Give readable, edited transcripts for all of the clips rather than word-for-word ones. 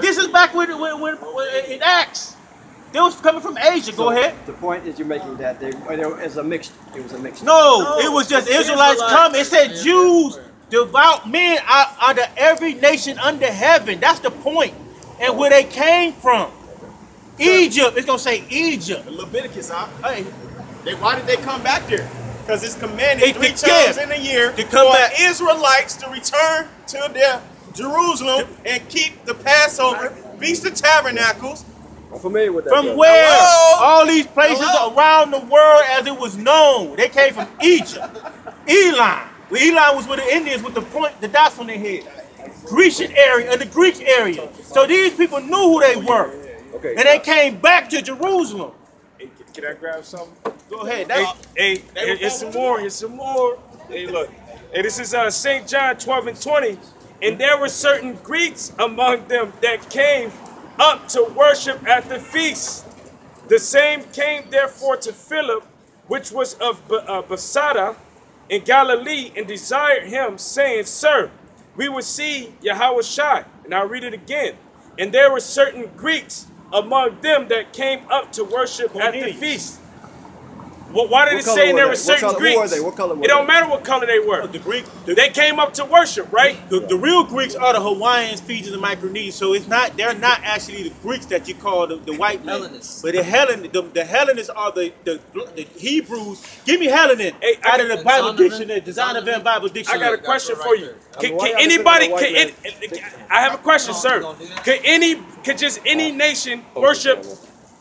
This is back when in Acts. They was coming from Asia. Go ahead. The point is you're making that there is a mixture. It was a mixture. No, it was just Israelites come. It said Jews, devout men out of every nation under heaven. That's the point. And where they came from. Egypt. It's going to say Egypt. Leviticus, huh? Hey. Why did they come back there? Because it's commanded 3 times in a year for Israelites to return to their Jerusalem and keep the Passover, Feast of Tabernacles. I'm familiar with that. From where? Hello? All these places around the world as it was known. They came from Egypt. Elam. Well, Elam was with the Indians with the dots on their head. Grecian area, the Greek area. So these people knew who they were. Okay. And they came back to Jerusalem. Hey, can I grab something? Go ahead. Hey, here's some more. Here's some more. Hey, look. Hey, this is St. John 12:20. And there were certain Greeks among them that came up to worship at the feast. The same came therefore to Philip, which was of Bethsaida in Galilee, and desired him, saying, Sir, we will see Yahushua. And I'll read it again. And there were certain Greeks among them that came up to worship at the feast. Well, why did it say there were certain Greeks? What color were they? It don't matter what color they were. They came up to worship, right? The real Greeks are the Hawaiians, Fijis, and Micronesians. So it's not. They're not actually the Greeks that you call the white men. Hellenists. But the Hellenists are the Hebrews. Give me Hellenists out of the Bible dictionary, Designer Van Bible dictionary. I got a question for you. Can anybody? I have a question, sir. Could just any nation worship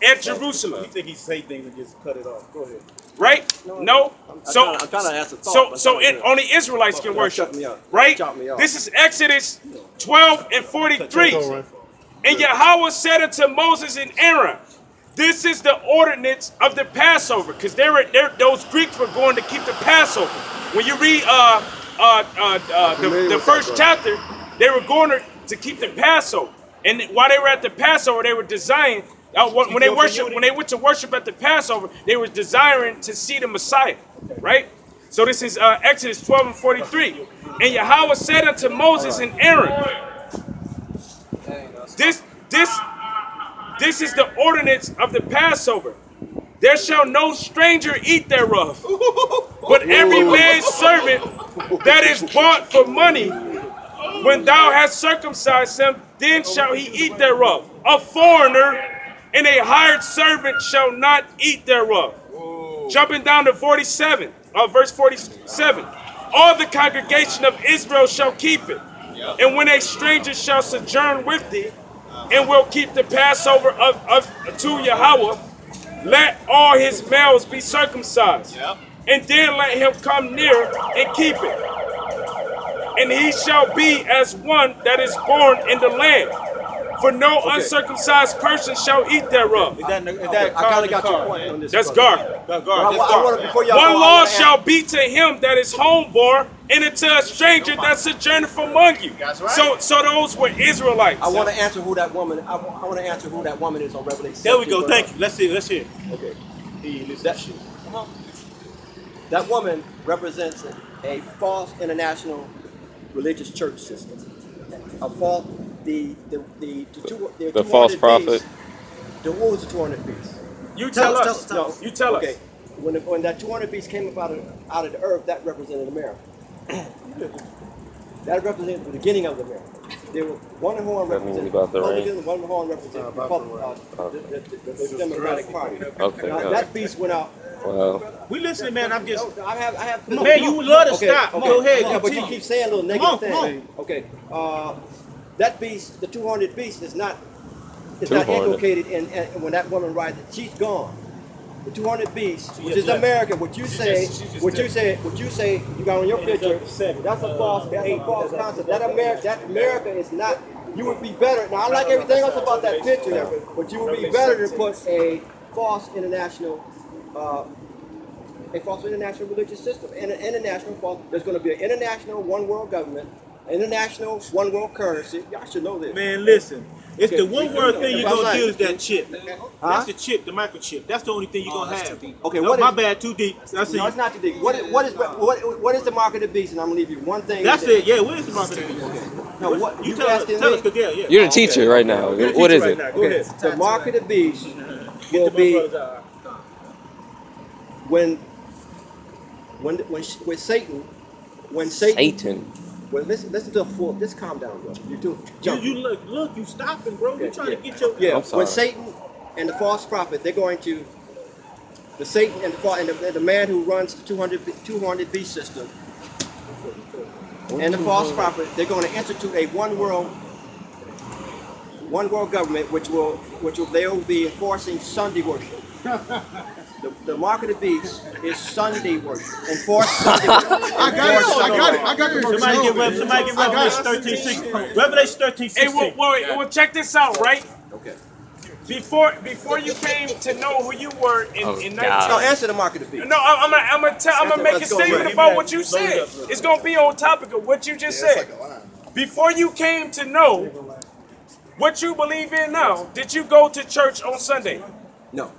at Jerusalem? You think he say things and just cut it off? Go ahead. Right? No. I'm trying to ask a thought. So only Israelites can worship, right? This is Exodus 12:43. And Yahweh said unto Moses and Aaron, this is the ordinance of the Passover, because those Greeks were going to keep the Passover. When you read the first chapter, they were going to keep the Passover, and while they were at the Passover, they were desiring. When they went to worship at the Passover, they were desiring to see the Messiah, right? So this is Exodus 12:43. And Yahweh said unto Moses and Aaron, this is the ordinance of the Passover. There shall no stranger eat thereof, but every man's servant that is bought for money, when thou hast circumcised him, then shall he eat thereof. A foreigner and a hired servant shall not eat thereof. Jumping down to verse 47. All the congregation of Israel shall keep it. And when a stranger shall sojourn with thee, and will keep the Passover to Yahweh, let all his males be circumcised. And then let him come near and keep it. And he shall be as one that is born in the land. For no uncircumcised person shall eat thereof. I kind of got your point on this. That's Gar. One law shall be to him that is homeborn, and unto a stranger that sojourneth among you. So those were Israelites. I want to answer who that woman. I want to answer who that woman is on Revelation. There we go. Thank you. Let's see. Let's hear. Okay. Come on. That woman represents a false international religious church system. A false. The false prophet. What was the 200 beasts? You tell us. No, you tell us. Okay. When that 200 beasts came up out of the earth, that represented America. That represented the beginning of America. There was one horn represented Republican, one horn represented the Democratic Party. Okay. Now, that beast went out. Well, we listening, man. I'm just. I have. Man, you would love to stop. Okay. Go ahead. Yeah, but you keep saying little negative things. Okay. That beast, the 200 beast, is not inculcated in when that woman rides it. She's gone. The 200 beasts, which is America. What you say, you got on your picture. That's a false concept. That America is not. You would be better. Now I like everything else about that picture, but you would be better to put a false international religious system and an international false. There's going to be an international one world government. International one world currency. Y'all should know this. Man, listen. It's the one word thing you're going to do is that chip. That's the chip, the microchip. That's the only thing you're going to have. Okay, no, my bad, too deep. No, it's not too deep. What is the mark of the beast? And I'm going to leave you one thing. That's it. Yeah, what is the mark of the beast? Okay. No, what you tell us, asking tell us, me? yeah. You're the teacher right now. What is it? Go ahead. The mark of the beast will be when Satan. Well, listen to a full. Just calm down, bro. You too. You look, you stopping, bro. You trying to get your. Yeah. I'm sorry. When Satan and the false prophet, they're going to. The Satan and the man who runs the 200 beast system and the false prophet, they're going to institute a one world government, which they will be enforcing Sunday worship. The mark of the beast is Sunday worship. Enforce Sunday worship. I got it. Somebody get Revelation 13:6. Revelation 13:16. Hey, well, check this out, right? Okay. Before you came to know who you were in 19... No, answer the mark of the beast. No, I'm gonna make a statement about what you said. It's gonna be on topic of what you just said. Before you came to know what you believe in now, did you go to church on Sunday? No.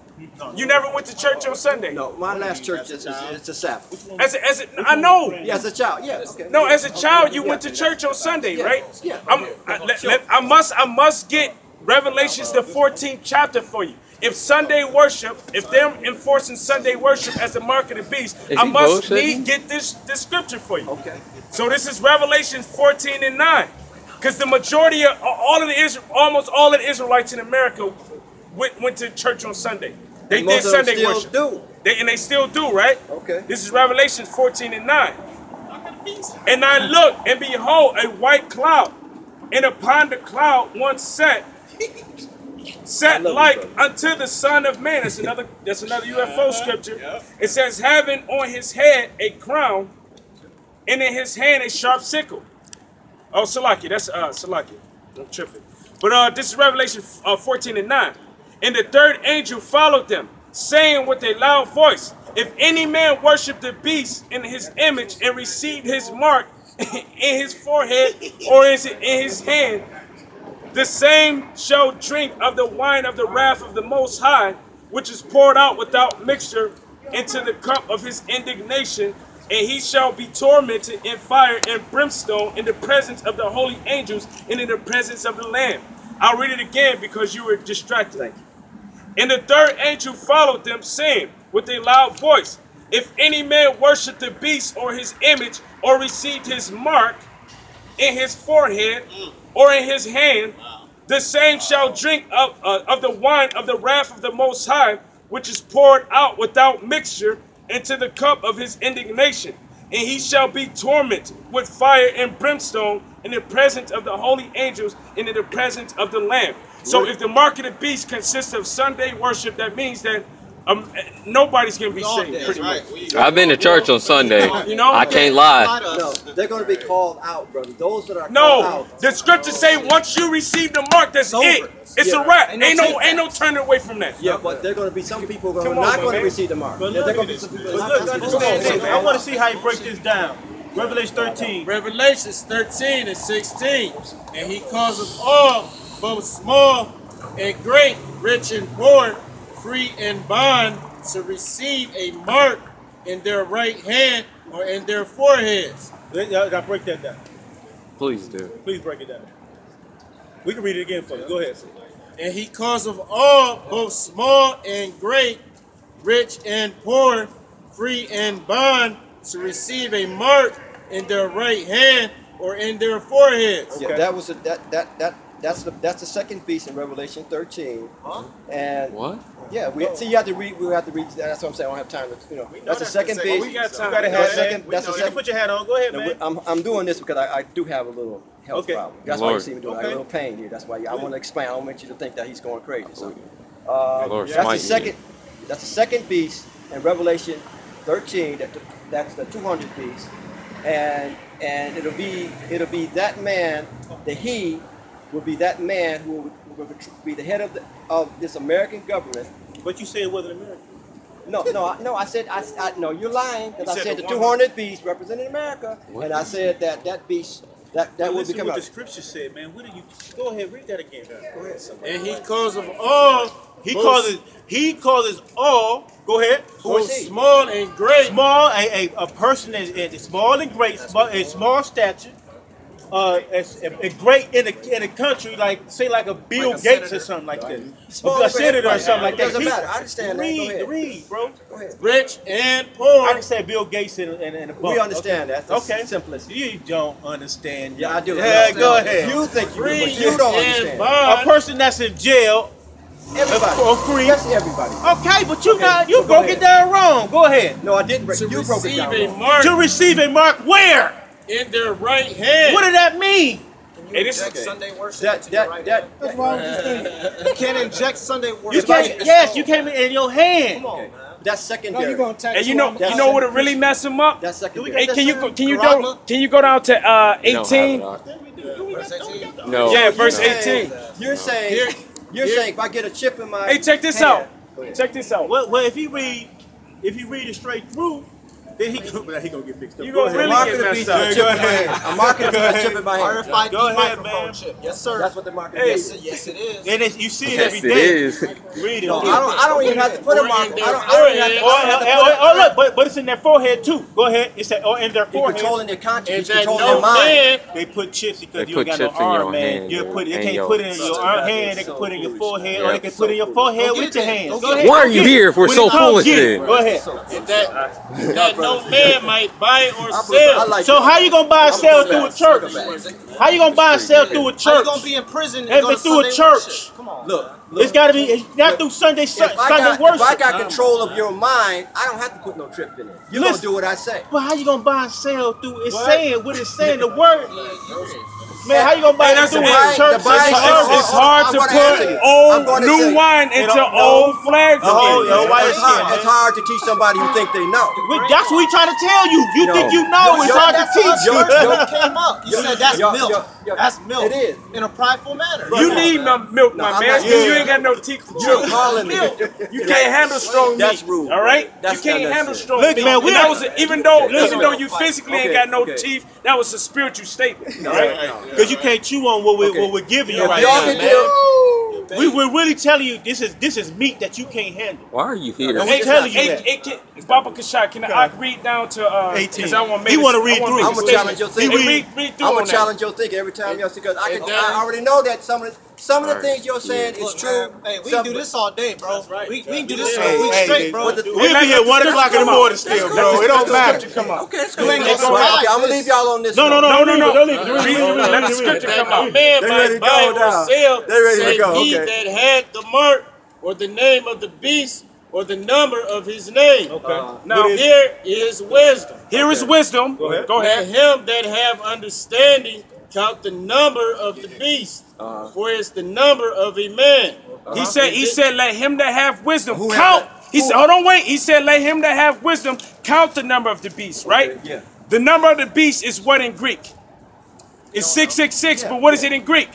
You never went to church on Sunday? No, my last church is a Sabbath. I know. Yeah, as a child, yeah. Okay. No, as a child, you went to church on Sunday, right? Yeah. I must get Revelations the 14th chapter for you. If Sunday worship, if they're enforcing Sunday worship as the mark of the beast, I must get this scripture for you. Okay. So this is Revelations 14:9, because the majority of almost all of the Israelites in America went to church on Sunday. They did Sunday worship. They still do, right? Okay. This is Revelations 14:9. And I looked, and behold, a white cloud, and upon the cloud one sat like unto the Son of Man. That's another UFO scripture. It says, having on his head a crown, and in his hand a sharp sickle. Oh, Salaki, that's Salaki. I'm tripping. But this is Revelation 14:9. And the third angel followed them, saying with a loud voice, if any man worship the beast in his image and receive his mark in his forehead or in his hand, the same shall drink of the wine of the wrath of the Most High, which is poured out without mixture into the cup of his indignation, and he shall be tormented in fire and brimstone in the presence of the holy angels and in the presence of the Lamb. I'll read it again because you were distracted. Thank you. And the third angel followed them, saying with a loud voice, if any man worship the beast or his image or receive his mark in his forehead or in his hand, the same shall drink of the wine of the wrath of the Most High, which is poured out without mixture into the cup of his indignation. And he shall be tormented with fire and brimstone in the presence of the holy angels and in the presence of the Lamb. So if the mark of the beast consists of Sunday worship, that means that nobody's going to be saved. Pretty much. I've been to church on Sunday. You know? I can't lie. No, they're going to be called out, brother. Those that are called out. The scriptures say once you receive the mark, that's it. It's a wrap. Ain't no turning away from that. Yeah, but there are going to be some people who are not going to receive the mark. But They're look going at to be this. some people But not look, going to receive understand the this. mark. I want to see how you break this down. Revelation 13. Revelations 13:16. And he causes all, both small and great, rich and poor, free and bond, to receive a mark in their right hand or in their foreheads. I'll break that down. Please do. Please break it down. We can read it again for you. Go ahead. And he causeth all, both small and great, rich and poor, free and bond, to receive a mark in their right hand or in their foreheads. Yeah, that was that's the second beast in Revelation 13. And what? Yeah, you have to read. We have to read. That's what I'm saying. I don't have time to. That's the second beast. We got time. You got a hat, man. That's the You second. can put your hat on. Go ahead, man. I'm doing this because I do have a little health problem. That's why you Lord. see me doing. I got a little pain here. That's why I want to explain. I don't want you to think that he's going crazy. So, Lord, that's the smite me. second. That's the second beast in Revelation 13. That's the 200 beast, and it'll be that man. He will be that man who will be the head of this American government. But you said it wasn't American. No. I said no. You're lying because I said said the the 200 beast representing America, and I said that beast that will Listen become what out. the scripture said, man. What do you? Go ahead, read that again. Go ahead. And he causeth all, He causes all. Go ahead. Who both is he? small and great. Small, a person is small and great, in small stature. a great in a country like say like a Bill Gates or something like that, a senator or something like that. Doesn't matter. I understand that. Read, bro. Go ahead. Rich and poor. I can say Bill Gates in a bump. We understand that. That's okay. Simplicity. You don't understand. Yeah, I do. Yeah, go ahead. You think you do, but you don't understand. A person that's in jail. Everybody. For free. That's everybody. Okay, but you broke it down wrong. Go ahead. No, I didn't break it. You broke it down wrong. To receive a mark where? In their right hand. What did that mean? It is Sunday worship. That's wrong with this thing. You can't inject Sunday worship. You can't. Yes, you came in your hand. Come on. That's secondary. And you know what would really mess him up? That's secondary. Hey, can you go down to 18? No. Yeah, verse 18. You're saying if I get a chip in my Hey, check this out. Check this out. Well, if you read it straight through, then he gonna get fixed up. You gonna really get messed up. Go ahead. I'm marking a chip in my hand. RFID Go ahead, microphone man. chip. Yes, sir. That's what the marker Hey. is. Yes, it is. And you see it Yes, every it day. is. Read it. No, I don't even have to put a marker. I don't even have to Oh, look, but it's in their forehead too. Go ahead. It's in their He's forehead. controlling their conscience. He's And that controlling their mind. They put chips because They you ain't put got no chips in your arm, man. hand, You put it. They and can't your- put it in your hand. They can put it in your forehead, or they can put it in your forehead with your hands. Go ahead. Why are you here if we're When so it comes, foolish get it. then? Go ahead. And that no man might buy or I sell. like So how you gonna buy and sell through a church? How you gonna buy and sell through a How church? you gonna be in prison If and go to it's through a Sunday church. worship? Come on. Look. It's gotta be not through Sunday If I worship. got control of your mind, I don't have to put no trip in it. You're going to do what I say. But how you gonna buy and sell through? It's saying what it's saying. The word. Man, how you gonna buy and that's through the a Bible- church? the Bible says- It's hard to put new wine into old flags. It's hard to teach somebody who think they know. That's what we trying to tell you. You think you know? It's hard to teach you. Yours came up. You said that's milk. That's milk. It is. In a prideful manner. You need milk, my I'm man, not- because you ain't got no teeth to You're chew. calling me. You can't handle strong meat. That's rude. All right, That's you can't handle unnecessary. strong Look, meat. man, And that was even though you physically ain't Okay, got no okay. teeth, that was a spiritual statement. All right. Because you can't chew on what we're giving you If right y'all now, can man. do, We're really telling you this is meat that you can't handle. Why are you here? Hey, telling you that. Baba Kashak, can I read down to 18? Because I want to make He want to I read wanna through. make a I'm gonna statement. challenge your thinking. Hey, read through I'm on gonna that. challenge your thinking every time y'all see, because I already know that some of the things you're saying is Look, true. man, hey, we can do this all day, bro. We can do this Hey, all week hey, straight, bro. But the- We'll be here 1 o'clock in the morning still, bro. It don't matter. Okay, it's You cool. ain't gonna Okay, survive I'm gonna this. leave y'all on this. No. note. Don't leave. Let the scripture That come no out. man They ready might to buy go or now. sell, They ready to save go, he okay. that had the mark or the name of the beast or the number of his name. Now Here is wisdom. here is wisdom. Go Let ahead. him that have understanding count the number of the beast, for it's the number of a man. He said, let him that have wisdom Who count. have He said, hold on, wait. He said, let him that have wisdom count the number of the beast, right? Yeah. The number of the beast is what in Greek? It's 666, but what is it in Greek?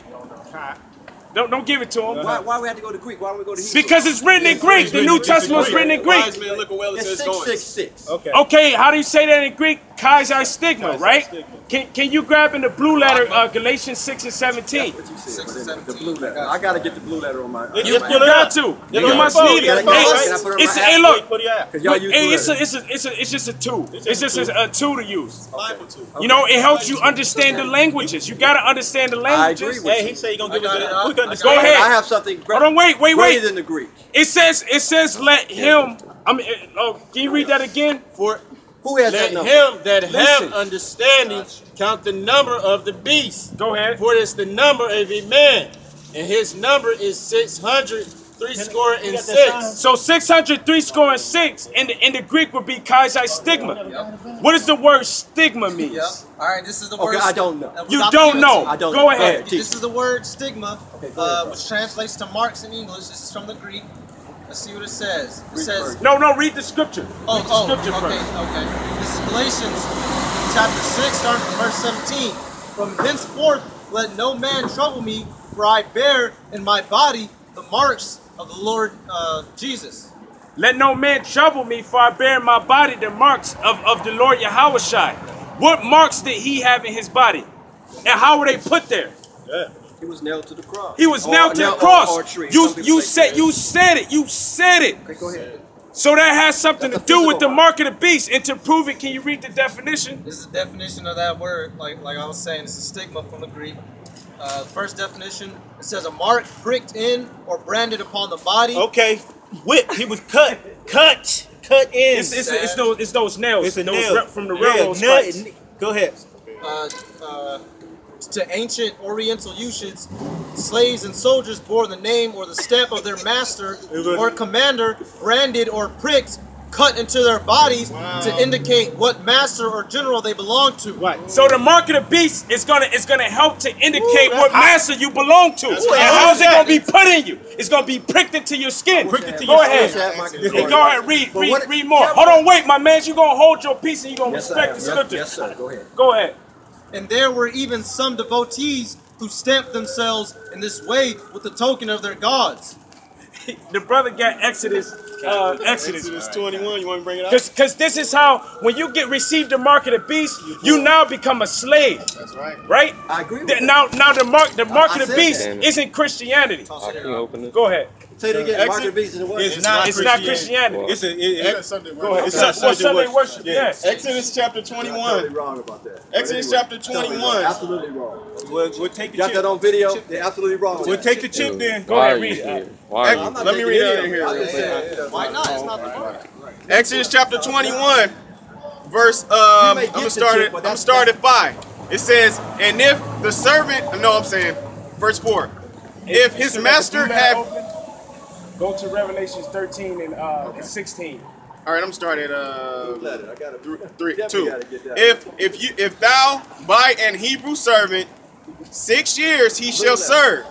Don't give it to him. Why we have to go to Greek? Why don't we go to Hebrew? Because it's written in Greek. The New Testament was written in Greek. Wise man, look at well it It's says going. 666. Okay, how do you say that in Greek? Kaiser stigma, right? Can you grab in the blue letter Galatians 6 and 17? The blue letter. I gotta get the blue letter on my. You got to. You must need it. Hey, look. Because y'all use Hey, blue letters. it's just a tool. It's just a tool to use. You know, it helps you understand the languages. You gotta understand the I agree languages. with Hey, you. he said he gonna give us a quick Go understanding. ahead. I have something Hold on, wait. greater than the Greek. It says let him. I mean, can you read that again? For Who has let that number? him that Listen. have understanding count the number of the beast. Go ahead. For it's the number of a man, and his number is 666. So 603 in the Greek would be Kaiser stigma. What does the word stigma mean? Yep. All right, this is the word. Okay, I don't know. You don't know. I don't Go know. ahead. This is the word stigma, go ahead, which translates to marks in English. This is from the Greek. Let's see what it says. It says, No, read the scripture. Read the scripture okay, first. okay. This is Galatians chapter 6, starting from verse 17. From henceforth let no man trouble me, for I bear in my body the marks of the Lord Jesus. Let no man trouble me, for I bear in my body the marks of the Lord Yahushua. What marks did he have in his body? And how were they put there? He was nailed to the cross. He was nailed to the cross. Or a tree. You Some people say said it. Okay, go ahead. So that has something to do with the mark of the beast. And to prove it, can you read the definition? This is the definition of that word. Like I was saying, it's a stigma from the Greek. First definition, it says a mark pricked in or branded upon the body. Okay, whipped. He was cut in. It's those nails. It's a those nail. from the railroad spikes. Go ahead. To ancient Oriental usage, slaves and soldiers bore the name or the stamp of their master or commander, branded or pricked, cut into their bodies to indicate what master or general they belong to. Right. So the mark of the beast is gonna help to indicate what master you belong to. And how's it gonna be put in you? It's gonna be pricked into your skin. Go ahead. Go ahead. Read more. Hold on. Wait, my man. You gonna hold your peace and you gonna respect the scripture. Yes, sir. Go ahead. Go ahead. And there were even some devotees who stamped themselves in this way with the token of their gods. The brother got Exodus 21. You want to bring it up? Because this is how, when you receive the mark of the beast, you now become a slave. That's right. Right? I agree with that. Now the mark of the beast that. isn't Christianity. Can you open it? Go ahead. Say it again. Mark of the beast is what? It's not Christianity. It's Sunday Go ahead. It's Sunday worship. Yes. Exodus chapter I'm totally 21. wrong about that. Exodus chapter 21. Absolutely wrong. We'll take the Got that chip. on video? They're absolutely wrong. We'll take the chip then. Go Why ahead, are read you it. here? Why are you? Let me read it in here. I just said, Why not? It's not the mark. Exodus chapter 21, verse. I'm gonna start at 5. It says, and if the servant, no, I'm saying, verse 4. If his master have. Go to Revelations 13 and 16. All right, I'm starting at I got it. 3, Definitely 2. gotta get that. If thou buy an Hebrew servant, 6 years he shall serve,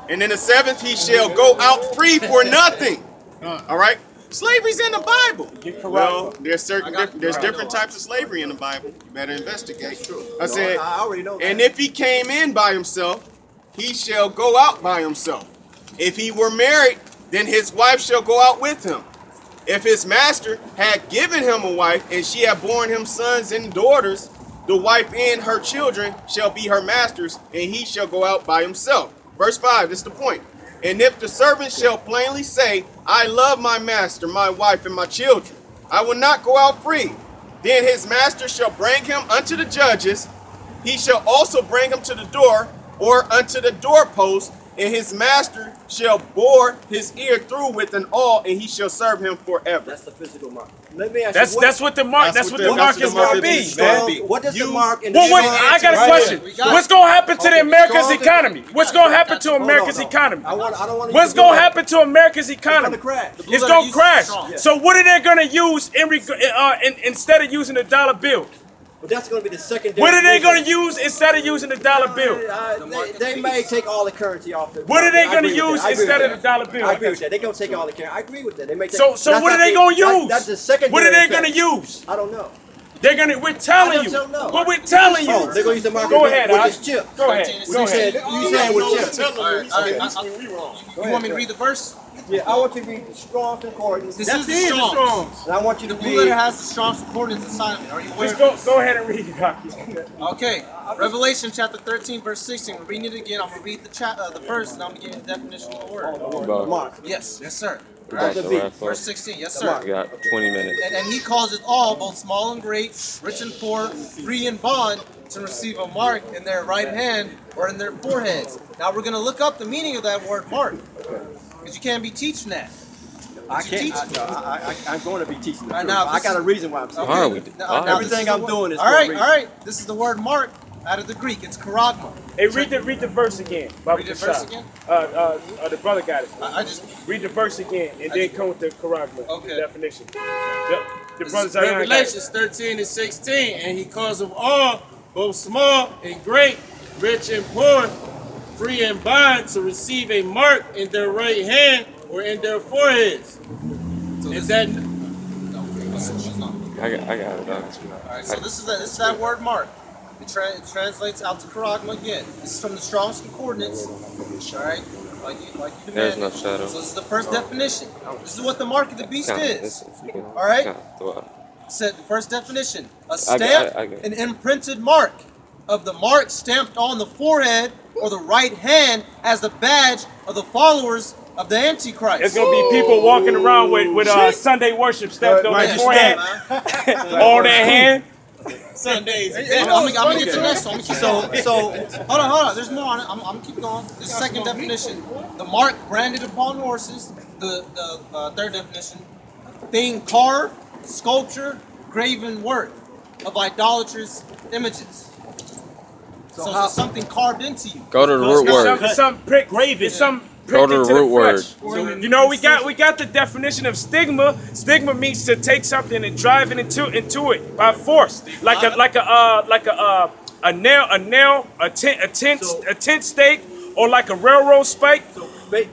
and in the 7th he shall go out free for nothing. All right, slavery's in the Bible. Well, there's different types of slavery in the Bible. You better investigate. I said, I already know that. and if he came in by himself, he shall go out by himself. If he were married, then his wife shall go out with him. If his master had given him a wife, and she had borne him sons and daughters, the wife and her children shall be her master's, and he shall go out by himself. Verse 5, this is the point. And if the servant shall plainly say, I love my master, my wife, and my children, I will not go out free, then his master shall bring him unto the judges. He shall also bring him to the door, or unto the doorpost, and his master shall bore his ear through with an awl, and he shall serve him forever. That's the physical mark. Let me ask you, That's what the mark. That's what the mark is going to be, man. what does the mark in the Well, I got a question. What's going to happen to the America's economy? What's going to happen to America's economy? I don't want What's going to happen to America's economy? It's going to crash. It's going to crash. So what are they going to use instead of using the dollar bill? But that's going to be the secondary. What are they going to use instead of using the dollar bill? They may take all the currency off. What are they going to use instead of the dollar bill? I agree with that. They're going to take all the currency. I agree with that. They may take, So what are they going to use? That's the secondary. What are they effect. going to use? I don't know. We're telling you. don't know. But we're telling you. Oh, they're going to use the market Go ahead, with Oz. this chip. Go ahead. You said with chips. You want me to read the verse? Yeah, I want you to read the Strong's Concordance. This is the Strong's. And I want you to The read. blue letter has the Strong's Concordance inside of it. Are you aware? Just go ahead and read it, Rocky. Okay, Revelation chapter 13, verse 16. We're reading it again. I'm going to read the verse, and I'm going to give you the definition of the word. Mark. Yes, sir. About the last one. Verse 16, yes, sir. We got 20 minutes. And he causes all, both small and great, rich and poor, free and bond, to receive a mark in their right hand or in their foreheads. Now we're going to look up the meaning of that word mark, because you can't be teaching that. I can't. I'm going to be teaching the truth. now, I got a reason why I'm saying Why are we? everything I'm doing is all right. This is the word mark out of the Greek. It's charagma. Hey, read the verse again. Read the verse again? The brother got it. I just Read the verse again, and then come with the charagma, Okay. the definition. The brother's Revelations 13 and 16, and he calls them all, both small and great, rich and poor, free and bond, to receive a mark in their right hand or in their foreheads. Is that I got it. Alright, so this is that word mark. It translates out to charagma again. This is from the Strong's Concordance. Alright? Like you There's demanded. no shadow. So this is the first definition. This is what the mark of the beast is. All Alright? Said the first definition. A stamp, an imprinted mark of the mark stamped on the forehead or the right hand as the badge of the followers of the Antichrist. It's gonna be people walking around with Sunday worship stepped on their forehead, on their hand. Sundays. I'm gonna get to the next one. So hold on. There's more on it. I'm gonna keep going. The second definition: the mark branded upon horses. The third definition: thing carved, sculpture, graven work of idolatrous images. So it's something carved into you. Go to the root word. It's some prick graven. It's some Go to the root word. So, you know, we got the definition of stigma. Stigma means to take something and drive it into it by force, like a nail, a tent stake, or like a railroad spike.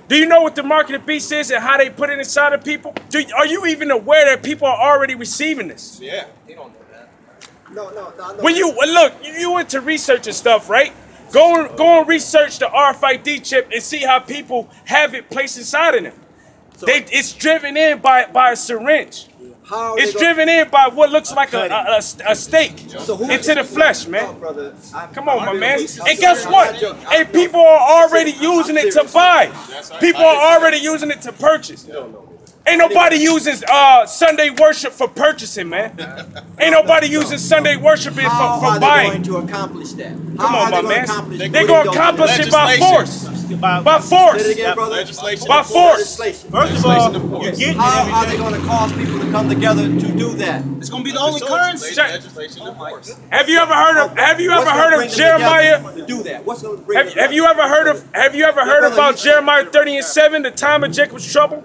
Do you know what the mark of the beast is and how they put it inside of people? Are you even aware that people are already receiving this? Yeah. They don't know that. No. When you look, you went to research and stuff, right? Go and research the RFID chip and see how people have it placed inside of them. It's driven in by a syringe. It's driven in by what looks like a steak into the flesh, man. Come on, my man. And guess what? Hey, people are already using it to buy. People are already using it to purchase. Ain't nobody using Sunday worship for purchasing, man. Ain't nobody using Sunday worship for buying. How are they going to accomplish that? Come on, my man. They're going to accomplish it by force. By force. Say it again, brother. By force. Legislation. First of all, you're getting How are they going to cause people to come together to do that? It's gonna be the only currency. Have you ever heard of Jeremiah? To do that. What's going to bring Have you ever heard about Jeremiah 30:7, the time of Jacob's trouble?